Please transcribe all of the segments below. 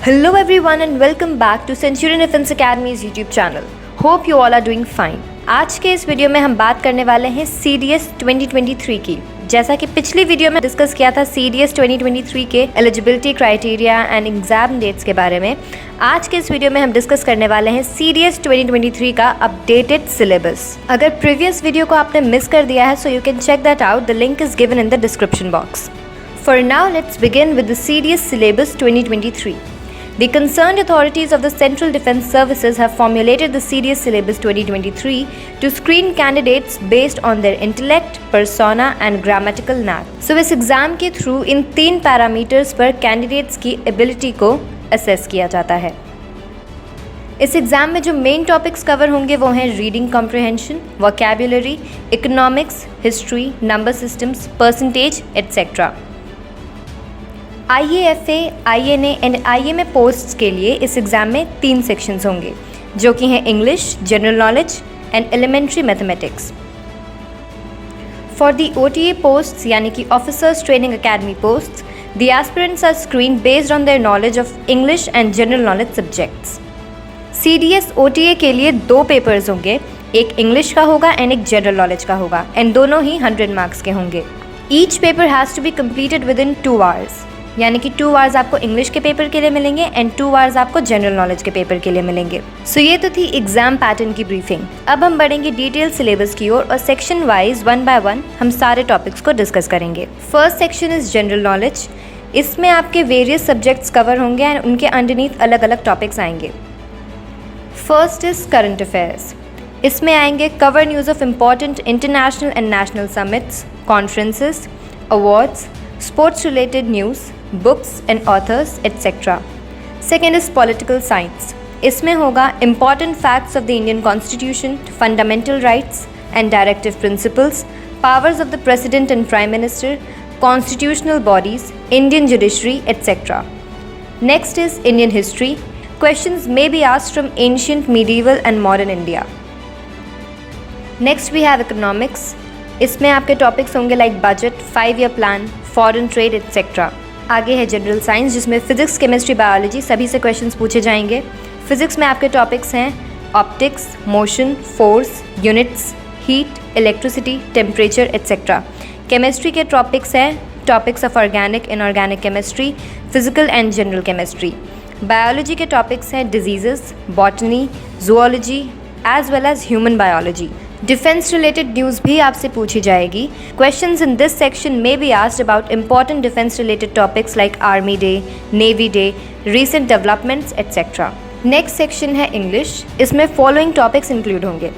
Hello everyone and welcome back to Centurion Defense Academy's YouTube channel. Hope you all are doing fine. आज के इस video में हम बात करने वाले हैं CDS 2023 की। जैसा कि पिछली वीडियो में डिस्कस किया था CDS 2023 के eligibility criteria and exam dates के बारे में, आज के इस वीडियो में हम डिस्कस करने वाले हैं CDS 2023 का अपडेटेड सिलेबस। अगर प्रीवियस वीडियो को आपने मिस कर दिया है so you can check that out, the link is given in the description box. For now, let's begin with the CDS Syllabus 2023. The concerned authorities of the Central Defence Services have formulated the CDS Syllabus 2023 to screen candidates based on their intellect, persona and grammatical knack. So इस exam के through इन 3 parameters पर candidates की ability को assess किया जाता है। इस exam में जो मेन टॉपिक्स कवर होंगे वो हैं reading comprehension, vocabulary, economics, history, number systems, percentage etcetera. IAFA, INA and IMA posts के लिए इस एग्ज़ाम में 3 सेक्शंस होंगे जो कि हैं English, general knowledge and elementary mathematics. For the OTA posts यानी कि officers training academy posts, the aspirants are screen based on their knowledge of English and general knowledge subjects. CDS OTA के लिए 2 papers होंगे, एक English का होगा and एक general knowledge का होगा, एंड दोनों ही 100 मार्क्स के होंगे। Each paper has to be completed within 2 hours, यानी कि 2 आवर्स आपको इंग्लिश के पेपर के लिए मिलेंगे एंड 2 आवर्स आपको जनरल नॉलेज के पेपर के लिए मिलेंगे। सो ये तो थी एग्जाम पैटर्न की ब्रीफिंग। अब हम बढ़ेंगे डिटेल सिलेबस की ओर और सेक्शन वाइज 1 बाय 1 हम सारे टॉपिक्स को डिस्कस करेंगे। First section is general knowledge. इसमें आपके वेरियस सब्जेक्ट्स कवर होंगे एंड उनके अंडरनीथ अलग अलग टॉपिक्स आएंगे। First is current affairs. इसमें आएंगे cover news of important international and national summits, conferences, awards, sports related news, books and authors etc. Second is political science. इसमें होगा important facts of the Indian Constitution, fundamental rights and directive principles, powers of the President and Prime Minister, constitutional bodies, Indian judiciary etc. Next is Indian history. Questions may be asked from ancient, medieval and modern India. Next we have economics. इसमें आपके topics होंगे like budget, 5-year plan, foreign trade etcetera. आगे है general science जिसमें physics, chemistry, biology सभी से questions पूछे जाएंगे। फिजिक्स में आपके टॉपिक्स हैं optics, motion, force, units, heat, electricity, temperature etcetera. Chemistry के टॉपिक्स हैं topics of organic, inorganic chemistry, physical and general chemistry. Biology के टॉपिक्स हैं diseases, botany, zoology as well as human biology. Defence related news भी आपसे पूछी जाएगी। Questions in this section में be asked about important defence related topics like army day, navy day, recent developments etcetera. Next section है English. इसमें following topics include होंगे: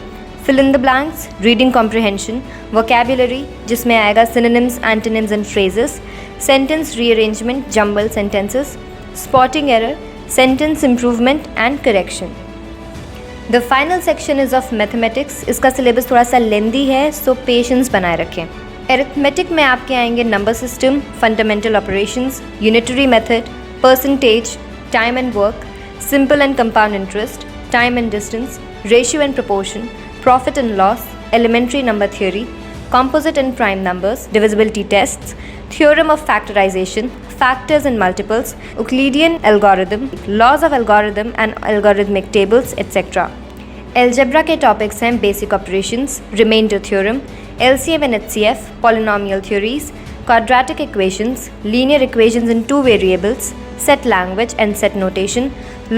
fill in the blanks, reading comprehension, vocabulary जिसमें आएगा synonyms, antonyms and phrases, sentence rearrangement, jumble sentences, spotting error, sentence improvement and correction. The final section is of mathematics. इसका syllabus थोड़ा सा लेंदी है सो patience बनाए रखें। Arithmetic में आपके आएंगे number system, fundamental operations, unitary method, percentage, time and work, simple and compound interest, time and distance, ratio and proportion, profit and loss, elementary number theory, composite and prime numbers, divisibility tests, theorem of factorization, factors and multiples, Euclidean algorithm, laws of algorithm and algorithmic tables, etc. Algebra के topics हैं basic operations, remainder theorem, LCM and HCF, polynomial theories, quadratic equations, linear equations in 2 variables, set language and set notation,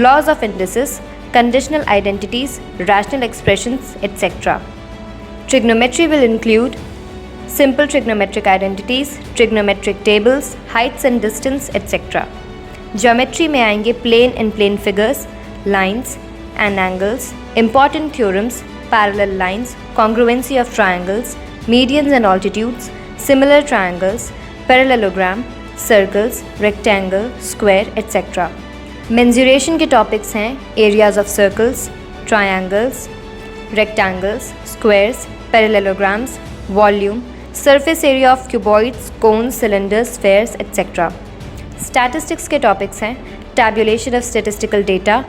laws of indices, conditional identities, rational expressions, etc. Trigonometry will include simple trigonometric identities, trigonometric tables, heights and distance, etc. Geometry में आएंगे plane and plane figures, lines and angles, important theorems, parallel lines, congruency of triangles, medians and altitudes, similar triangles, parallelogram, circles, rectangle, square, etc. Mensuration के topics हैं areas of circles, triangles, rectangles, squares, parallelograms, volume, surface area of cuboids, cones, cylinders, spheres, etc. Statistics के topics हैं tabulation of statistical data,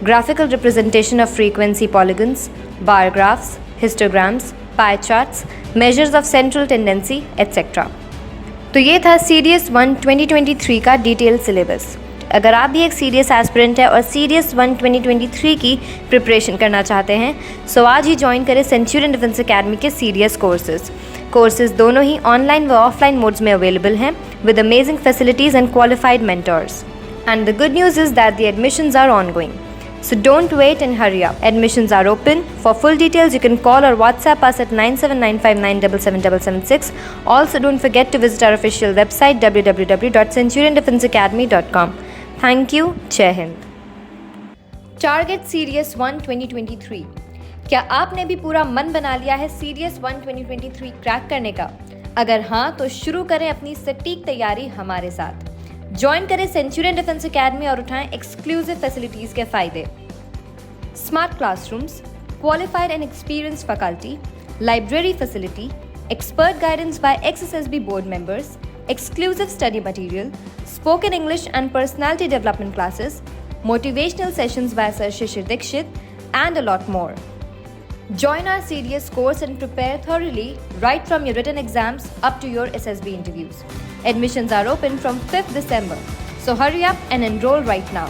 graphical representation of frequency polygons, bar graphs, histograms, pie charts, measures of central tendency, etc. तो ये था CDS 1 2023 का detail syllabus. अगर आप भी एक सीडीएस एस्पिरेंट है और सीडीएस 1 2023 की प्रिपरेशन करना चाहते हैं, सो आज ही ज्वाइन करें सेंचुरियन डिफेंस अकेडमी के सीडीएस कोर्सेज दोनों ही ऑनलाइन व ऑफलाइन मोड्स में अवेलेबल हैं with amazing facilities and qualified mentors. And the good news is that the admissions are ongoing. So don't wait and hurry up. Admissions are open. For full details, you can call or WhatsApp us at 9795977776. Also, don't forget to visit our official website www.centuriondefenseacademy.com. Thank you. Jai Hind. Target CDS 1 2023. क्या आपने भी पूरा मन बना लिया है CDS 1 2023 crack करने का? अगर हाँ, तो शुरू करें अपनी सटीक तैयारी हमारे साथ. ज्वाइन करें सेंचुरियन डिफेंस अकेडमी और उठाएं एक्सक्लूसिव फैसिलिटीज के फायदे. Smart classrooms, qualified and experienced faculty, library facility, expert guidance bye XSSB board members, exclusive study material, spoken English and personality development classes, motivational sessions bye Sir Shishir Dikshit, and a lot more. Join our CDS course and prepare thoroughly right from your written exams up to your SSB interviews. Admissions are open from 5th December, so hurry up and enroll right now.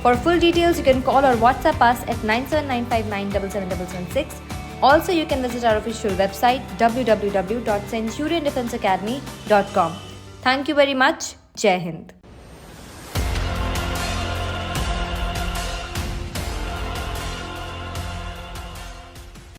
For full details, you can call or WhatsApp us at 9795977776. Also, you can visit our official website www.centuriondefenseacademy.com. Thank you very much. Jai Hind.